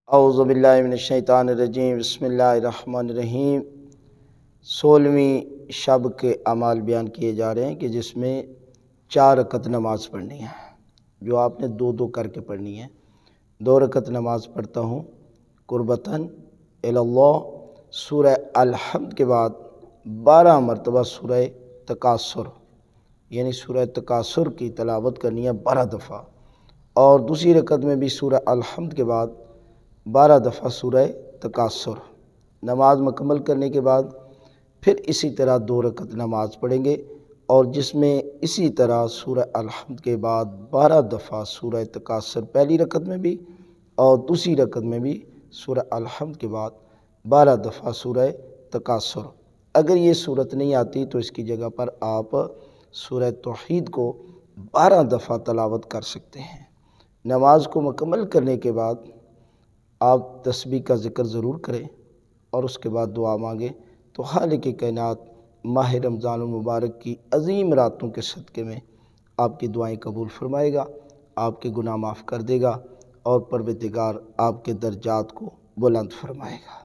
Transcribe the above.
اعوذ باللہ من الشیطان الرجیم، بسم اللہ الرحمن الرحیم۔ 16ویں شب کے اعمال بیان کیے جا رہے ہیں کہ جس میں 4 رکعت نماز پڑھنی ہے، جو آپ نے 2 کر کے پڑھنی ہے۔ 2 رکعت نماز پڑھتا ہوں قربتاً اللہ۔ سورہ الحمد کے بعد 12 مرتبہ سورہ تکاثر یعنی سورہ تکاثر کی تلاوت کرنی ہے 12 دفعہ، اور دوسری رکعت میں بھی سورہ الحمد کے بعد 12 دفعہ سورہ تکاثر۔ نماز مکمل کرنے کے بعد پھر اسی طرح 2 رکعت نماز پڑھیں گے، اور جس میں اسی طرح سورہ الحمد کے بعد 12 دفعہ سورہ تکاثر پہلی رکعت میں بھی، اور دوسری رکعت میں بھی سورہ الحمد کے بعد 12 دفعہ سورہ تکاثر۔ اگر یہ صورت نہیں آتی تو اس کی جگہ پر آپ سورہ توحید کو 12 دفعہ تلاوت کر سکتے ہیں۔ نماز کو مکمل کرنے کے بعد آپ تسبیح کا ذکر ضرور کریں، اور اس کے بعد دعا مانگیں تو خالق کائنات ماہ رمضان المبارک کی عظیم راتوں کے صدقے میں آپ کی دعائیں قبول فرمائے گا، آپ کے گناہ معاف کر دے گا، اور پروردگار آپ کے درجات کو بلند فرمائے گا۔